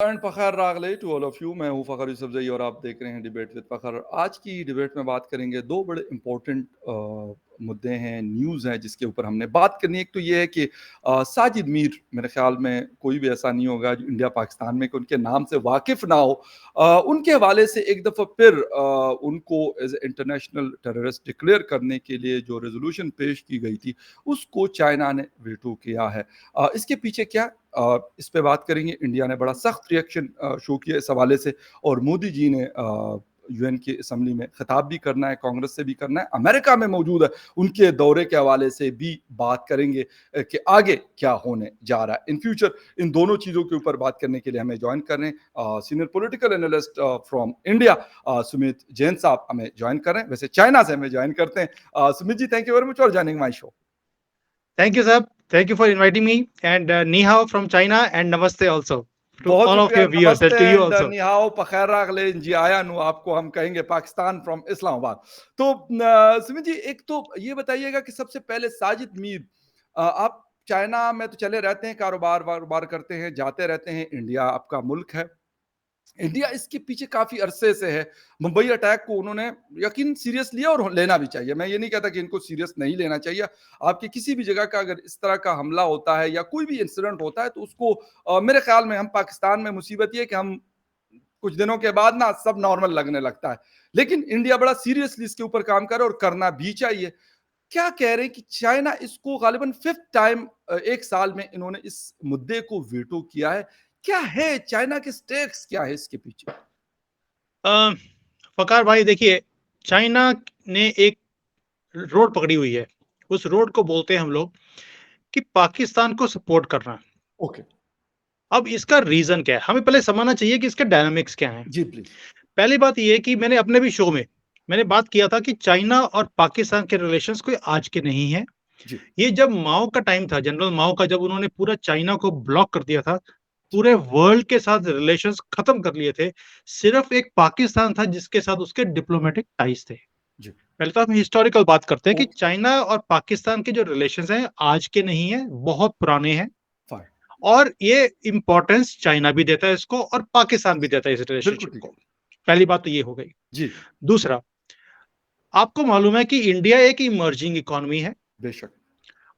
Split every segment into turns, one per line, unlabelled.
And Fakhar रागले to all of you. मैं हूं फ़खर यूसुफजई और आप देख रहे हैं डिबेट विद फ़खर। आज की डिबेट में बात करेंगे दो बड़े इंपॉर्टेंट मुद्दे हैं, न्यूज़ हैं जिसके ऊपर हमने बात करनी है। एक तो ये है कि साजिद मीर, मेरे ख्याल में कोई भी ऐसा नहीं होगा जो इंडिया पाकिस्तान में कि उनके नाम से वाकिफ़ ना हो। उनके हवाले से एक दफ़ा फिर उनको एज इंटरनेशनल टेररिस्ट डिक्लेयर करने के लिए जो रेजोल्यूशन पेश की गई थी उसको चाइना ने वीटो किया है। इसके पीछे क्या, इस पे बात करेंगे। इंडिया ने बड़ा सख्त रिएक्शन शो किया इस हवाले से, और मोदी जी ने यूएन की असम्बली में खिताब भी करना है, कांग्रेस से भी करना है, अमेरिका में मौजूद है, उनके दौरे के हवाले से भी बात करेंगे कि आगे क्या होने जा रहा है इन फ्यूचर। इन दोनों चीज़ों के ऊपर बात करने के लिए हमें ज्वाइन कर रहे हैं senior political analyst from India Sumit Jain साहब हमें ज्वाइन कर रहे हैं, वैसे चाइना से हमें ज्वाइन करते हैं। Sumit ji, thank you very much for joining my show.
Thank you, sir. Thank you for inviting me. And ni hao from China and namaste also to
बहुत
all of
शुक्रिया,
your viewers and
नमस्ते
to you
and
also.
निहाओ पखैर रागले जी आया नु, आपको हम कहेंगे Pakistan from Islamabad. तो सुमित जी, एक तो ये बताइएगा कि सबसे पहले साजिद मीर, आप चाइना में तो चले रहते हैं, कारोबार वारोबार करते हैं, जाते रहते हैं, इंडिया आपका मुल्क है। इंडिया इसके पीछे काफी अरसे से है। मुंबई अटैक को उन्होंने यकीन सीरियस लिया और लेना भी चाहिए। मैं ये नहीं कहता कि इनको सीरियस नहीं लेना चाहिए। आपकी किसी भी जगह का अगर इस तरह का हमला होता है या कोई भी इंसिडेंट होता है तो उसको मेरे ख्याल में, हम पाकिस्तान में मुसीबत ये कि हम कुछ दिनों के बाद ना सब नॉर्मल लगने लगता है, लेकिन इंडिया बड़ा सीरियसली इसके ऊपर काम करे और करना भी चाहिए। क्या कह रहे हैं कि चाइना इसको गालिबन फिफ्थ टाइम एक साल में इन्होंने इस मुद्दे को वीटो किया है। क्या है चाइना के स्टेक्स, क्या है इसके पीछे?
फकार भाई देखिए, चाइना ने एक रोड पकड़ी हुई है। उस रोड को बोलते हैं हम लोग कि पाकिस्तान को सपोर्ट करना।
ओके,
अब इसका रीजन क्या है, हमें पहले समझना चाहिए कि इसके डायनामिक्स क्या हैं।
जी प्लीज।
पहली बात ये है कि मैंने अपने भी शो में मैंने बात किया था कि चाइना और पाकिस्तान के रिलेशंस कोई आज के नहीं है।
जी
ये जब माओ का टाइम था, जनरल माओ का, जब उन्होंने पूरा चाइना को ब्लॉक कर दिया था, पूरे वर्ल्ड के साथ रिलेशंस खत्म कर लिए थे, सिर्फ एक पाकिस्तान था जिसके साथ उसके डिप्लोमेटिक टाइज थे।
जी।
पहले तो हम हिस्टोरिकल बात करते हैं कि
ओके,
चाइना और पाकिस्तान के जो रिलेशंस हैं आज के नहीं है, बहुत पुराने हैं।
फाइन।
और ये इंपॉर्टेंस चाइना भी देता है इसको और पाकिस्तान भी देता है इस
बिल्कुल
रिलेशनशिप
ठीक
को।
है।
पहली बात तो ये हो गई।
जी।
दूसरा, आपको मालूम है कि इंडिया एक इमर्जिंग इकोनॉमी है,
बेशक।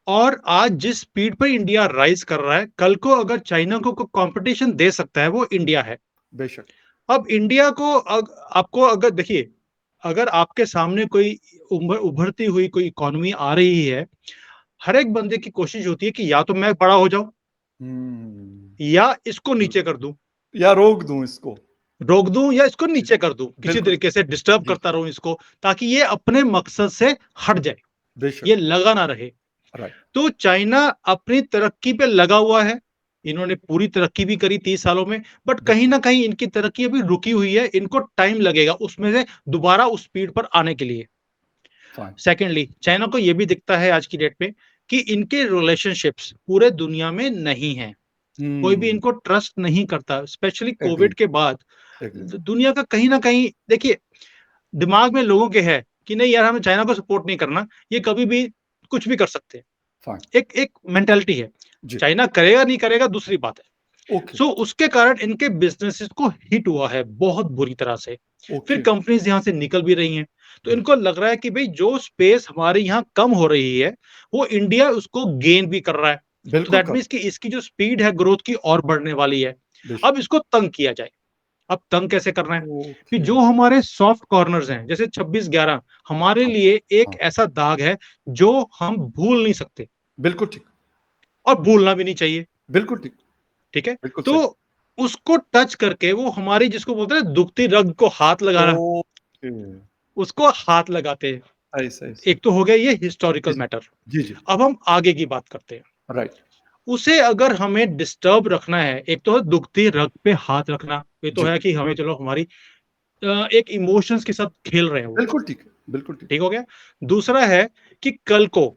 और आज जिस स्पीड पर इंडिया राइज कर रहा है, कल को अगर चाइना को कंपटीशन दे सकता है वो इंडिया है।
बेशक।
अब इंडिया को आपको अगर देखिए, अगर आपके सामने कोई उभरती हुई कोई इकोनॉमी आ रही है, हर एक बंदे की कोशिश होती है कि या तो मैं बड़ा हो जाऊं या इसको नीचे कर दूं,
या रोक दूं इसको।
रोक दूं या इसको
जी,
नीचे कर दूं, किसी
बिल्कुल।
तरीके से डिस्टर्ब
जी।
करता रहूं इसको, ताकि ये अपने मकसद से हट जाए,
बेशक।
ये लगा ना रहे।
राइट।
तो चाइना अपनी तरक्की पे लगा हुआ है। इन्होंने पूरी तरक्की भी करी 30 सालों में, बट कहीं
बिल्कुल।
ना कहीं इनकी तरक्की अभी रुकी हुई है, इनको टाइम लगेगा उसमें से दोबारा उस स्पीड पर आने के लिए।
फाइन।
सेकेंडली, चाइना को यह भी दिखता है आज की डेट में कि इनके रिलेशनशिप्स पूरे दुनिया में नहीं है, कोई भी इनको ट्रस्ट नहीं करता, स्पेशली
एग्री।
कोविड के बाद।
एग्री।
दुनिया का कहीं ना कहीं देखिए, दिमाग में लोगों के है कि नहीं यार, हमें चाइना को सपोर्ट नहीं करना, ये कभी भी कुछ भी कर सकते हैं।
फाइन।
एक एक मेंटालिटी है।
जी।
चाइना करेगा नहीं करेगा दूसरी बात है।
ओके।
सो उसके कारण इनके बिजनेसेस को हिट हुआ है बहुत बुरी तरह से। फिर
ओके।
कंपनीज यहां से निकल भी रही हैं, तो
जी।
इनको लग रहा है कि भाई जो स्पेस हमारे यहाँ कम हो रही है, वो इंडिया उसको गेन भी कर रहा है। तो
बिल्कुल
दैट
कर।
मीन्स कि इसकी जो स्पीड है ग्रोथ की और बढ़ने वाली है।
बेशक।
अब इसको तंग किया जाए। अब तंग कैसे करना है कि
ओके।
जो हमारे सॉफ्ट कॉर्नर्स हैं, जैसे 26/11 हमारे
हाँ।
लिए एक
हाँ।
ऐसा दाग है जो हम भूल नहीं सकते,
बिल्कुल ठीक।
और भूलना भी नहीं चाहिए।
बिल्कुल ठीक।
ठीक है।
बिल्कुल
तो
सही।
उसको टच करके वो हमारी, जिसको बोलते हैं दुखती रग को हाथ लगाना,
ओके।
उसको हाथ लगाते हैं।
सही सही सही।
एक तो हो गया ये
जी
हिस्टोरिकल
जी।
मैटर।
जी जी।
अब हम आगे की बात करते हैं।
राइट।
उसे अगर हमें डिस्टर्ब रखना है, एक तो है दुखती रग पे हाथ रखना, ये तो
जी।
है कि हमें चलो हमारी एक इमोशंस के साथ खेल रहे हैं वो,
बिल्कुल ठीक है। बिल्कुल ठीक।
ठीक हो गया। दूसरा है कि कल को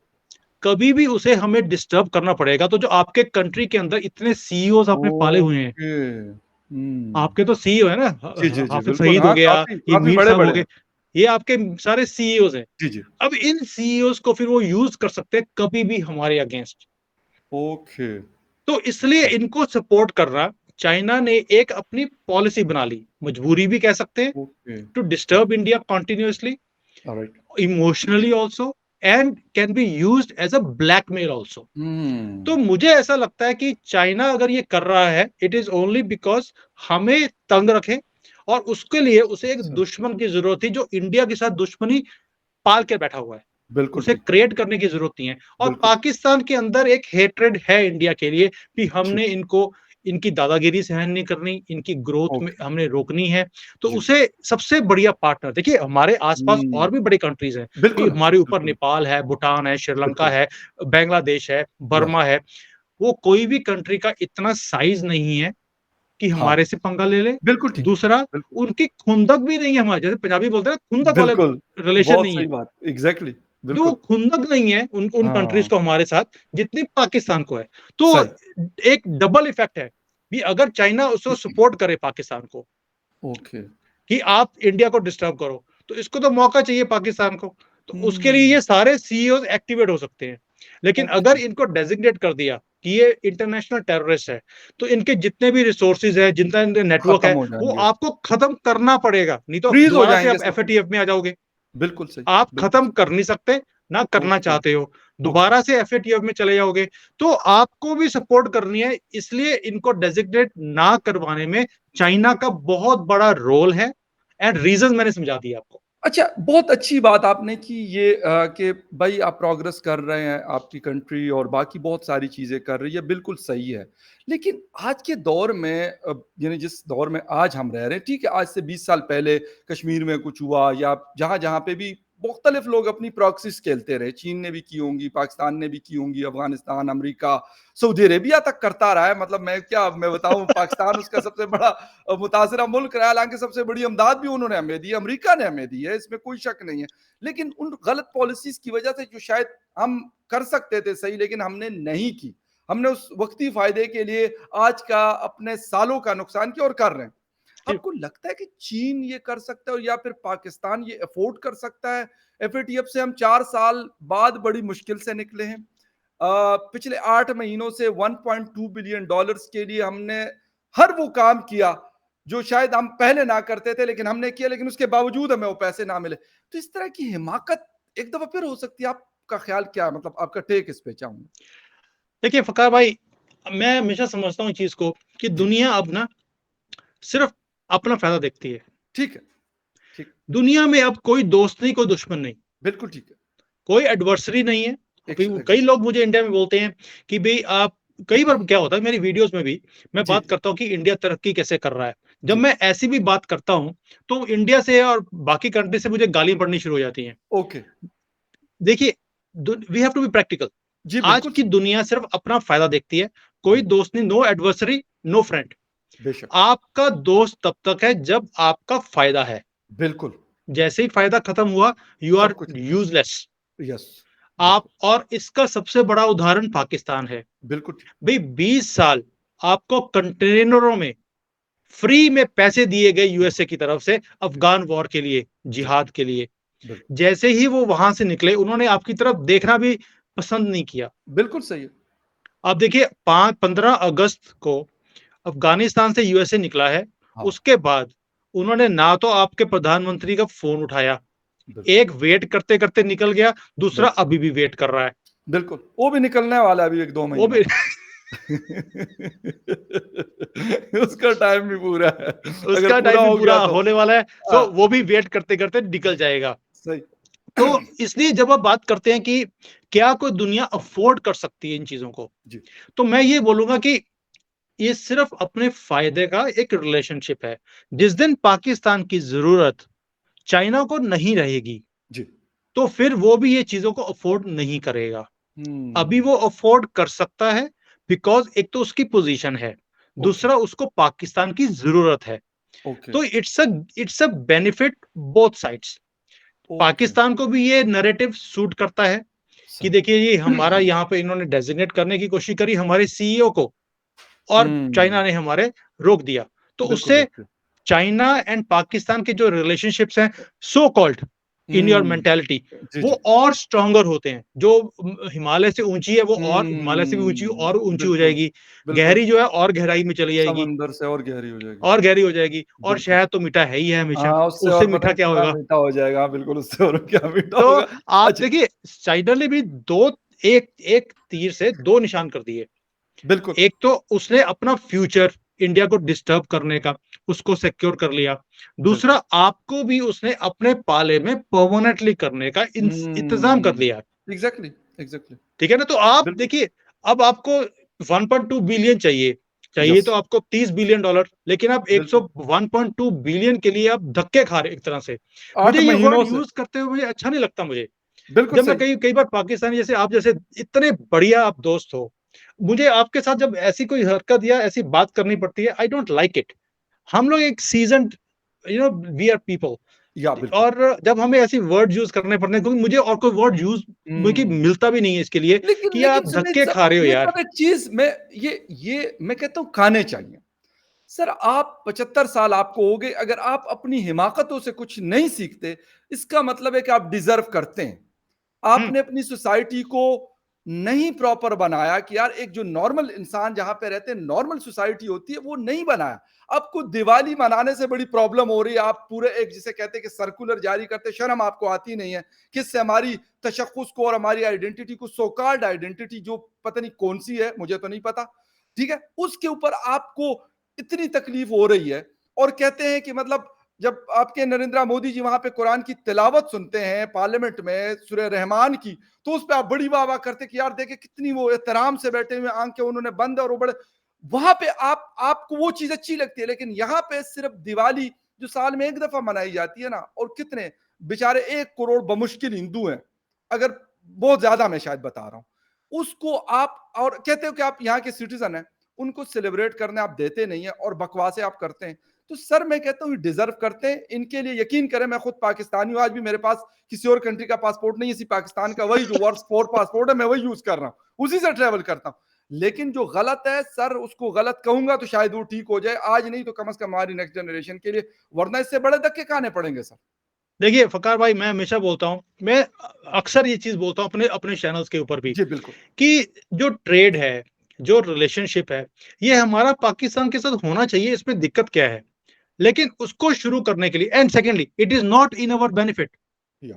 कभी भी उसे हमें डिस्टर्ब करना पड़ेगा, तो जो आपके कंट्री के अंदर इतने सीईओज आपने पाले हुए हैं,
ओके।
आपके तो सीईओ है ना,
जी जी जी,
हाफिज
बिल्कुल।
सईद हो
हाँ,
गया,
काफी
ये
काफी
मीर
बड़े
साहब हो
बड़े हैं।
गए, ये आपके सारे सीईओज हैं।
जी जी।
अब इन सीईओज को फिर वो यूज कर सकते हैं कभी भी हमारे अगेंस्ट।
ओके।
तो इसलिए इनको सपोर्ट करना चाइना ने एक अपनी पॉलिसी बना ली, मजबूरी भी कह सकते हैं,
okay,
to disturb India continuously,
alright.
Emotionally also, and can be used as a blackmail also. तो
हुँ,
मुझे ऐसा लगता है कि चाइना अगर ये कर रहा है, इट इज ओनली बिकॉज हमें तंग रखे, और उसके लिए उसे एक
अच्छा,
दुश्मन की जरूरत थी जो इंडिया के साथ दुश्मनी पाल के बैठा हुआ है।
बिल्कुल
उसे
ठीक,
क्रिएट करने की जरूरत नहीं है, और
बिल्कुल,
पाकिस्तान के अंदर एक हेट्रेड है इंडिया के लिए कि
जी,
हमने इनको, इनकी दादागिरी सहन नहीं करनी, इनकी ग्रोथ में
ओके,
हमने रोकनी है। तो
जी,
उसे सबसे बढ़िया पार्टनर देखिए, हमारे आसपास
हुँ,
और भी बड़ी कंट्रीज हैं कि
बिल्कुल,
हमारे ऊपर
बिल्कुल,
नेपाल है, भूटान है, श्रीलंका
बिल्कुल,
है, बांग्लादेश है,
यस,
बर्मा है। वो कोई भी कंट्री का इतना साइज नहीं है कि
हाँ,
हमारे से पंगा ले ले।
बिल्कुल ठीक है,
दूसरा,
बिल्कुल,
उनकी खुंदक भी नहीं है हमारे, जैसे पंजाबी बोलते हैं ना, खुंदक वाले
बिल्कुल,
रिलेशन
बहुत
नहीं है।
सही बात, एग्ज़ैक्टली,
जो
बिल्कुल,
खुंदक नहीं है उन कंट्रीज
हाँ,
को हमारे साथ, जितनी पाकिस्तान को है। तो
सही,
एक डबल इफेक्ट है कि अगर चाइना उसको सपोर्ट करे पाकिस्तान को
ओके,
कि आप इंडिया को डिस्टर्ब करो, तो इसको तो मौका चाहिए पाकिस्तान को। तो उसके लिए
हुँ,
ये सारे सीईओ एक्टिवेट हो सकते हैं। लेकिन अगर
ओके,
इनको डेजिग्नेट कर दिया कि ये इंटरनेशनल टेररिस्ट है, तो इनके जितने भी रिसोर्सेज है, जितना इनका नेटवर्क
खत्म
है,
हो
वो
जाएँगे,
आपको खत्म करना पड़ेगा, नहीं तो
फ्रीज़ हो
दोबारा से
जाएँगे
आप
सब,
एफएटीएफ में आ जाओगे।
बिल्कुल सही,
आप
बिल्कुल
खत्म
सही,
कर नहीं सकते, ना करना
ओके,
चाहते हो,
ओके,
दोबारा से एफएटीएफ में चले जाओगे, तो आपको भी सपोर्ट करनी है, इसलिए इनको डेजिग्नेट ना करवाने में चाइना का बहुत बड़ा रोल है, एंड रीजन मैंने समझा दिया आपको।
अच्छा, बहुत अच्छी बात आपने की ये कि भाई आप प्रोग्रेस कर रहे हैं, आपकी कंट्री और बाकी बहुत सारी चीज़ें कर रही है, बिल्कुल सही है। लेकिन आज के दौर में यानी जिस दौर में आज हम रह रहे हैं, ठीक है, आज से 20 साल पहले कश्मीर में कुछ हुआ या जहाँ-जहाँ पे भी मुख्तलिफ लोग अपनी प्रॉक्सीज़ खेलते रहे, चीन ने भी की होंगी, पाकिस्तान ने भी की होंगी, अफ़गानिस्तान, अमेरिका, सऊदी अरेबिया तक करता रहा है। मतलब मैं बताऊँ पाकिस्तान उसका सबसे बड़ा मुतासिरा मुल्क रहा, हालाँकि सबसे बड़ी इमदाद भी उन्होंने हमें दी है, अमेरिका ने हमें दी है, इसमें कोई शक नहीं है। लेकिन उन गलत पॉलिसीज़ की वजह से जो शायद हम कर सकते थे सही, लेकिन हमने नहीं की। हमने उस वक़्ती फ़ायदे के लिए आज का अपने सालों का नुकसान किया और कर रहे हैं।
जी,
आपको लगता है कि चीन ये कर सकता है और या फिर पाकिस्तान ये अफ़ोर्ड कर सकता है? एफएटीएफ से हम 4 साल बाद बड़ी मुश्किल से निकले हैं। पिछले 8 महीनों से 1.2 बिलियन डॉलर्स के लिए हमने हर वो काम किया, जो शायद हम पहले ना करते थे, लेकिन हमने किया, लेकिन उसके बावजूद हमें वो पैसे ना मिले। तो इस तरह की हिमाकत एक दफ़ा फिर हो सकती है, आपका ख़्याल क्या है? मतलब आपका टेक इस पे चाहूँगा?
देखिए फ़क़ार भाई, मैं हमेशा समझता हूँ इस चीज़ को कि
जी,
दुनिया अब ना सिर्फ़ अपना फ़ायदा देखती है।
ठीक है, ठीक,
दुनिया में अब कोई दोस्त नहीं, कोई दुश्मन नहीं,
बिल्कुल ठीक है।
कोई एडवर्सरी नहीं है। अभी कई
एग्ज़ैक्टली,
लोग मुझे इंडिया में बोलते हैं कि भई आप, कई बार क्या होता है मेरी वीडियोज़ में भी मैं
जी,
बात करता हूँ कि इंडिया तरक्की कैसे कर रहा है। जब
जी,
मैं ऐसी भी बात करता हूँ, तो इंडिया से और बाकी कंट्री से मुझे गालियाँ पड़नी शुरू हो जाती हैं।
ओके।
देखिए, we have to be practical.
जी,
आज
बिल्कुल
की
सही।
दुनिया सिर्फ़ अपना फ़ायदा देखती है। कोई
जी,
दोस्त नहीं, नो एडवर्सरी, नो फ्रेंड।
बेशक,
आपका दोस्त तब तक है जब आपका फ़ायदा है।
बिल्कुल,
जैसे ही फ़ायदा खत्म हुआ, यू
सब
आर
कुछ
यूज़लेस।
यस,
आप,
बिल्कुल,
और इसका सबसे बड़ा उदाहरण पाकिस्तान है।
बिल्कुल ठीक।
भई 20 साल आपको कंटेनरों में फ्री में पैसे दिए गए यूएसए की तरफ से
जी,
अफ़गान वॉर के लिए,
जी,
जिहाद के लिए।
बिल्कुल,
जैसे ही वो वहाँ से निकले, उन्होंने आपकी तरफ देखना भी पसंद नहीं किया।
बिल्कुल सही है।
आप देखिए 15 अगस्त को अफ़गानिस्तान से यूएसए निकला है,
हाँ,
उसके बाद उन्होंने ना तो आपके प्रधानमंत्री का फ़ोन उठाया,
बिल्कुल,
एक वेट करते-करते निकल गया, दूसरा
बिल्कुल,
अभी भी वेट कर रहा है।
बिल्कुल, वो भी निकलने वाला है अभी 1-2
वो
महीनों
भी
में। उसका टाइम भी पूरा है, अगर
उसका
पूरा
टाइम भी
हो
पूरा
गया तो
होने वाला है,
हाँ,
सो वो भी वेट करते-करते निकल जाएगा।
सही।
तो इसलिए जब आप बात करते हैं कि क्या कोई दुनिया अफ़ोर्ड कर सकती है इन चीज़ों को,
जी,
तो मैं ये बोलूँगा कि ये सिर्फ़ अपने फ़ायदे का एक रिलेशनशिप है। जिस दिन पाकिस्तान की ज़रूरत चाइना को नहीं रहेगी,
जी,
तो फिर वो भी ये चीज़ों को अफ़ोर्ड नहीं करेगा। अभी
हुँ,
वो अफ़ोर्ड कर सकता है, बिकॉज़ एक तो उसकी पोज़ीशन है,
ओके,
दूसरा उसको पाकिस्तान की ज़रूरत है।
ओके,
तो it's a benefit both sides.
Okay,
Pakistan को भी ये नैरेटिव सूट करता है कि
सही।
देखिए ये हमारा यहाँ पे इन्होंने डेज़िग्नेट करने की कोशिश करी हमारे सीईओ को, और
हुँ,
चाइना ने हमारे रोक दिया। तो
बिल्कुल
उससे
रोकते
चाइना एंड पाकिस्तान के जो रिलेशनशिप्स हैं, so called, in your
hmm.
Mentality,
जी,
वो
जी।
और स्ट्रॉन्गर होते हैं। जो हिमालय से ऊँची है वो और हिमालय से भी ऊँची और ऊँची हो
बिल्कुल,
जाएगी।
बिल्कुल।
गहरी जो है और गहराई में चली जाएगी
समंदर से और गहरी हो जाएगी।
और गहरी हो जाएगी और
बिल्कुल।
शहद तो मीठा है ही है हमेशा,
हाँ, उससे
उससे
और पता
मीठा
नहीं
क्या
कितना
होगा?
मीठा हो जाएगा। हाँ, बिल्कुल उससे और क्या मीठा
तो
होगा।
आप
अच्छा
देखिए चाइना ने भी 2 एक एक तीर से 2 निशान कर दिए।
बिल्कुल,
एक तो उसने अपना फ्यूचर इंडिया को डिस्टर्ब करने का, उसको सिक्योर कर लिया। दूसरा
बिल्कुल।
आपको भी उसने अपने पाले में परमानेंटली करने का इंतज़ाम कर
हुँ।
लिया।
Exactly, exactly.
ठीक है ना? तो आप
बिल्कुल,
देखिए, अब आपको 1.2 बिलियन चाहिए, चाहिए
यस,
तो आपको $30 बिलियन, लेकिन आप
बिल्कुल।
1.2 बिलियन के लिए आप धक्के खा रहे हैं एक तरह से।
8
मुझे ये वर्ड
महीनों से।
यूज़ करते हुए अच्छा नहीं लगता मुझे।
बिल्कुल
जब मैं
सही।
कई कई बार पाकिस्तानी जैसे आप जैसे इतने बढ़िया आप दोस्त हो, मुझे आपके साथ जब ऐसी कोई हरकत या ऐसी बात करनी पड़ती है, आई डोंट लाइक इट। हम लोग एक सीज़न्ड वी आर पीपल
या बिल्कुल।
और जब हमें ऐसी वर्ड यूज़ करने पड़ते हैं क्योंकि मुझे और कोई वर्ड यूज़ देखिए
हुँ।
मिलता भी नहीं है इसके लिए
लेकिन
कि
लेकिन
आप
सुनिए
धक्के खा रहे हो
ये
यार।
सब एक चीज़ मैं ये मैं कहता हूँ खाने चाहिए। सर आप 75 साल आपको हो गए, अगर आप अपनी हिमाकतों से कुछ नहीं सीखते, इसका मतलब है कि आप डिज़र्व करते हैं।
हुँ,
आपने अपनी सोसाइटी को नहीं प्रॉपर बनाया कि यार एक जो नॉर्मल इंसान जहाँ पे रहते हैं, नॉर्मल सोसाइटी होती है, वो नहीं बनाया। आपको दिवाली मनाने से बड़ी प्रॉब्लम हो रही है, आप पूरे एक जिसे कहते हैं कि सर्कुलर जारी करते, शर्म आपको आती नहीं है, किससे हमारी तशख़्ख़ुस को और हमारी आइडेंटिटी को सो कॉल्ड आइडेंटिटी जो पता नहीं कौन-सी है, मुझे तो नहीं पता, ठीक है? उसके ऊपर आपको इतनी तकलीफ़ हो रही है और कहते हैं कि मतलब जब आपके नरेंद्र मोदी जी वहाँ पे कुरान की तिलावत सुनते हैं पार्लियामेंट में सूरह रहमान की, तो उस पे आप बड़ी वाह-वाह करते कि यार देखिए कितनी वो एहतराम से बैठे हुए, आँखें उन्होंने बंद और वो बड़े वहाँ पे आपको वो चीज़ अच्छी लगती है, लेकिन यहाँ पे सिर्फ़ दिवाली जो साल में 1 दफ़ा मनाई जाती है ना और कितने बेचारे 1 करोड़ बमुश्किल हिंदू हैं, अगर बहुत ज़्यादा मैं शायद बता रहा हूँ। उसको आप और कहते हो कि आप यहाँ के सिटीज़न हैं, उनको सेलिब्रेट करने आप देते नहीं हैं और बकवासें आप करते हैं। तो सर मैं कहता हूँ ये डिज़र्व करते हैं, इनके लिए यकीन करें मैं खुद पाकिस्तानी हूँ, आज भी मेरे पास किसी और कंट्री का पासपोर्ट नहीं है, इसी पाकिस्तान का वही जो वर्ष 4 पासपोर्ट है मैं वही यूज़ कर रहा हूँ, उसी से ट्रैवल करता हूँ। लेकिन जो गलत है सर उसको गलत कहूँगा तो शायद वो ठीक हो जाए, आज नहीं तो कम से कम हमारी नेक्स्ट जनरेशन के लिए, वरना इससे बड़े धक्के खाने पड़ेंगे सर।
देखिए फ़कार भाई मैं हमेशा बोलता हूँ, मैं अक्सर ये चीज़ बोलता हूँ अपने अपने चैनल्स के ऊपर भी
जी, बिल्कुल।
कि जो ट्रेड है, जो रिलेशनशिप है, ये हमारा पाकिस्तान के साथ होना चाहिए, इसमें दिक्कत क्या है? लेकिन उसको शुरू करने के लिए and secondly it is not in our benefit.
या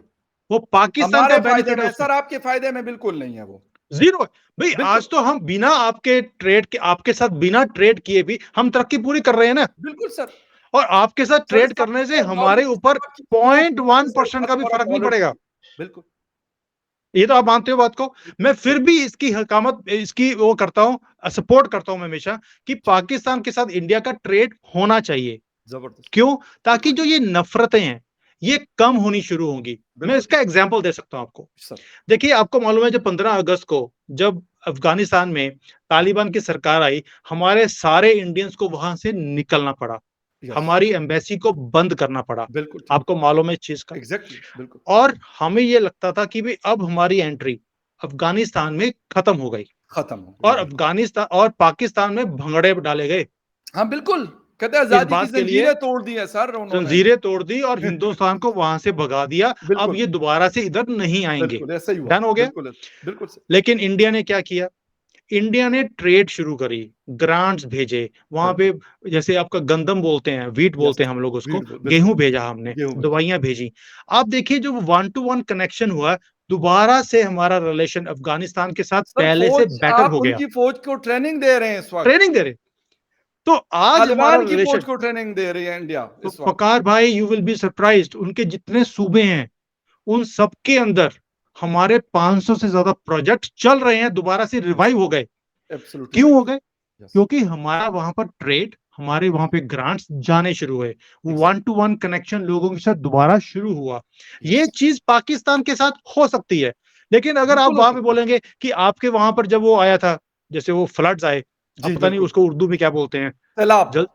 वो पाकिस्तान का
हमारे फ़ायदे
बेनिफिट
में
है
है,
उसमें,
सर आपके फ़ायदे में बिल्कुल नहीं है वो।
ज़ीरो है। भई
बिल्कुल,
आज तो हम बिना आपके ट्रेड के आपके साथ बिना ट्रेड किए भी हम तरक्की पूरी कर रहे हैं ना
बिल्कुल सर।
और आपके साथ
सर
ट्रेड करने से
सबसे
हमारे
नॉर्मल
ऊपर
आपकी फ्लो कितने सर
0.1% का भी
और आप
फ़र्क नहीं
ऑलरेडी
पड़ेगा।
बिल्कुल,
ये तो आप मानते हो बात को। मैं
बिल्कुल,
फिर
बिल्कुल।
भी इसकी हकामत इसकी वो करता हूँ सपोर्ट करता हूँ मैं हमेशा कि पाकिस्तान के साथ इंडिया का ट्रेड होना चाहिए।
ज़बरदस्त।
क्यों? ताकि
बिल्कुल
जो
ठीक,
ये नफ़रतें हैं, ये कम होनी शुरू होंगी। मैं
बिल्कुल
इसका
ठीक।
एग्ज़ाम्पल दे सकता हूँ आपको।
सर,
देखिए, आपको मालूम है जब 15 अगस्त को जब अफ़गानिस्तान में तालिबान की सरकार आई, हमारे सारे इंडियंस को वहाँ से निकलना पड़ा।
यस,
हमारी एम्बेसी को बंद करना पड़ा।
बिल्कुल ठीक।
आपको मालूम है इस चीज़ का?
एग्ज़ैक्टली, बिल्कुल।
और हमें ये लगता था कि भई अब हमारी एंट्री अफ़गानिस्तान में खत्म हो गई
खत्म हो गई,
और
बिल्कुल।
अफ़गानिस्तान और पाकिस्तान में भंगड़े डाले गए।
हाँ, बिल्कुल। कहते हैं
इस
आज़ादी की
बात के लिए
ज़ंजीरें तोड़ दी हैं सर उन्होंने।
ज़ंजीरें तोड़ दी और हिंदुस्तान को वहाँ से भगा दिया। अब
बिल्कुल,
ये दोबारा से इधर नहीं आएँगे।
बिल्कुल, ऐसा ही हुआ।
डन हो गया?
बिल्कुल, बिल्कुल सर।
लेकिन इंडिया ने क्या किया? इंडिया ने ट्रेड शुरू करी, ग्रांट्स भेजे, वहाँ
बिल्कुल,
पे जैसे आपका गंदम बोलते हैं, व्हीट
यस।
बोलते हैं हम लोग उसको,
भीड़ बिल्कुल,
गेहूँ भेजा हमने,
गेहूँ भेजा।
दवाइयाँ भेजी। आप देखिए जो वन टू वन कनेक्शन हुआ, दोबारा से हमारा रिलेशन अफ़गानिस्तान के साथ
सर
पहले से
फ़ौज
बेटर
आप
हो गया।
उनकी फ़ौज को ट्रेनिंग दे रहे हैं इस वक़्त।
ट्रेनिंग दे रहे। तो आज हमारा
तालिबान की फ़ौज
रिलेशन
को ट्रेनिंग दे रही है इंडिया
तो
इस वक़्त।
फ़कार भाई यू विल बी सरप्राइज़्ड उनके जितने सूबे हैं, उन सबके अंदर हमारे 500 से ज़्यादा प्रोजेक्ट चल रहे हैं, दोबारा से रिवाइव हो गए।
एब्सोल्यूटली
क्यों हो
राइट।
गए?
यस,
क्योंकि हमारा वहाँ पर ट्रेड, हमारे वहाँ पे ग्रांट्स जाने शुरू हुए। One
exactly.
To one connection लोगों के साथ दोबारा शुरू हुआ। ये
यस,
चीज़ पाकिस्तान के साथ हो सकती है। लेकिन अगर आप
बिल्कुल हो
वहाँ पे
सकती है।
बोलेंगे कि आपके वहाँ पर जब वो आया था, जैसे वो फ्लड्स आए, अब
जी,
पता नहीं
बिल्कुल।
उसको उर्दू में क्या बोलते हैं,
सैलाब।
जल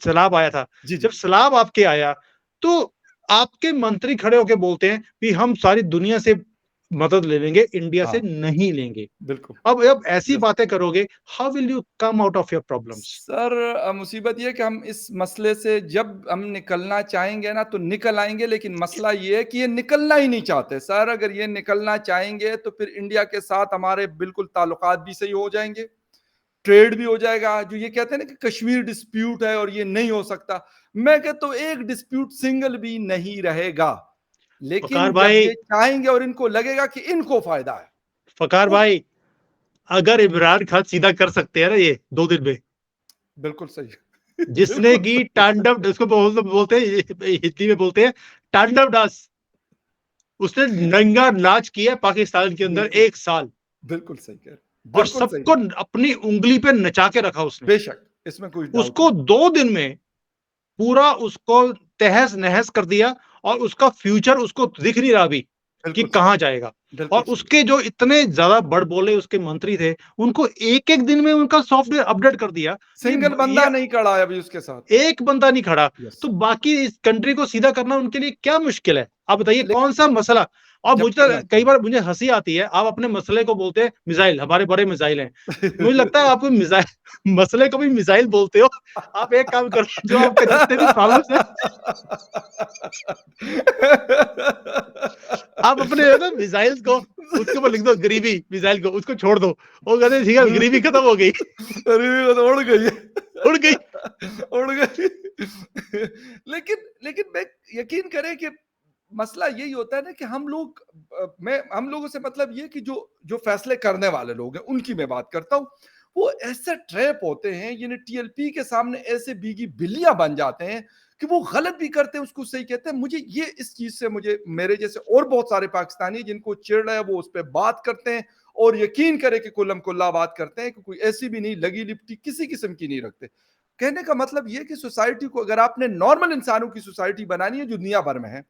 सैलाब आया था।
जी,
जब
जी।
सैलाब आपके आया, तो आपके मंत्री खड़े होके बोलते हैं कि हम सारी दुनिया से मदद ले लेंगे, इंडिया से
हाँ,
नहीं लेंगे।
बिल्कुल।
अब ऐसी
यस।
बातें करोगे, how will you come out of your problems?
Sir मुसीबत ये है कि हम इस मसले से जब हम निकलना चाहेंगे ना तो निकल आएँगे, लेकिन मसला ये है कि ये निकलना ही नहीं चाहते। सर अगर ये निकलना चाहेंगे तो फिर इंडिया के साथ हमारे बिल्कुल ताल्लुकात भी सही हो जाएँगे, ट्रेड भी हो जाएगा। जो ये कहते हैं ना कि कश्मीर डिस्प्यूट है और ये नहीं हो सकता, मैं कहता हूँ एक डिस्प्यूट सिंगल भी नहीं रहेगा।
फ़ख़ार
लेकिन जब
भाई
ये चाहेंगे और इनको लगेगा कि इनको फ़ायदा है,
फ़ख़ार
तो
भाई, अगर इमरान खान सीधा कर सकते हैं ना ये 2 दिन में,
बिल्कुल सही।
जिसने
बिल्कुल
की
सही।
तांडव, उसको बोलते हैं, हिंदी में बोलते हैं तांडव डांस। उसने नंगा नाच किया पाकिस्तान के अंदर
बिल्कुल,
1 साल,
बिल्कुल सही कह रहे हैं।
और
बिल्कुल सही
सबको
बात।
अपनी उँगली पे नचा के रखा उसने।
बेशक, इसमें कोई डाउट
उसको
नहीं।
2 दिन में पूरा उसको तहस-नहस कर दिया, और उसका फ्यूचर उसको दिख नहीं रहा अभी कि
बिल्कुल सही,
कहाँ जाएगा। और
बिल्कुल सही।
उसके जो इतने ज़्यादा बड़बोले उसके मंत्री थे, उनको एक-एक दिन में उनका सॉफ्टवेयर अपडेट कर दिया।
सिंगल
ये
बंदा नहीं खड़ा है अभी उसके साथ।
एक बंदा नहीं खड़ा,
यस।
तो बाकी इस कंट्री को सीधा करना उनके लिए क्या मुश्किल है? आप बताइए
लेकिन
कौन-सा मसला? और
जब
मुझे तो
करना
कई
चाहिए।
बार मुझे हँसी आती है, आप अपने मसले को बोलते हैं मिसाइल, हमारे बड़े मिसाइल हैं। मुझे लगता है आपको मिसाइल मसले को भी मिसाइल बोलते हो। आप एक काम करो, जो आपके जितने भी प्रॉब्लम्स हैं, आप अपने है ना मिसाइल्स को, उसके ऊपर लिख दो गरीबी मिसाइल को, उसको छोड़ दो। वो कहते हैं ठीक है, गरीबी खत्म हो गई,
अरे वो तो उड़ गई है।
उड़ गई।
उड़ गई। लेकिन लेकिन मैं यकीन करें कि मसला यही होता है ना कि हम लोग मैं हम लोगों से मतलब ये कि जो जो फैसले करने वाले लोग हैं उनकी मैं बात करता हूँ, वो ऐसे ट्रैप होते हैं यानी टीएलपी के सामने ऐसे बीगी बिल्लियां बन जाते हैं कि वो गलत भी करते हैं उसको सही कहते हैं। मुझे ये इस चीज से मुझे मेरे जैसे और बहुत सारे पाकिस्तानी जिनको चिढ़ है वो उस पर बात करते हैं और यकीन करें कि कुल्लम कुल्ला बात करते हैं कि कोई ऐसी भी नहीं लगी लिपटी किसी किस्म की नहीं रखते। कहने का मतलब ये कि सोसाइटी को अगर आपने नॉर्मल इंसानों की सोसाइटी बनानी है जो दुनिया भर में है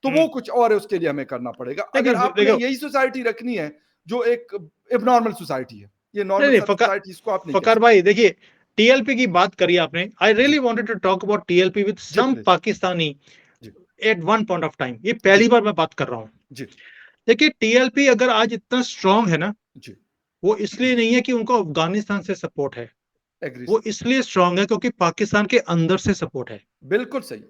तो
हुँ।
वो कुछ और है, उसके लिए हमें करना पड़ेगा।
देखिए
अगर आपने
देखो,
यही सोसाइटी रखनी है जो एक एबनॉर्मल सोसाइटी है, ये
नहीं,
नॉर्मल
नहीं,
सोसाइटी इसको आप नहीं कह
फ़ख़ार
सकते।
भाई देखिए, टीएलपी की बात करी आपने। आई
जी,
really wanted to talk about TLP with
जी
सम
प्लीज।
पाकिस्तानी
जी,
at one point of time. ये
जी,
पहली बार मैं बात कर रहा हूँ।
जी,
देखिए, टीएलपी अगर आज इतना स्ट्रॉन्ग है ना,
जी,
वो इसलिए नहीं है कि उनको अफ़गानिस्तान से सपोर्ट है।
एग्री
वो
सर।
इसलिए स्ट्रॉन्ग है क्योंकि पाकिस्तान के अंदर से सपोर्ट है।
बिल्कुल सही,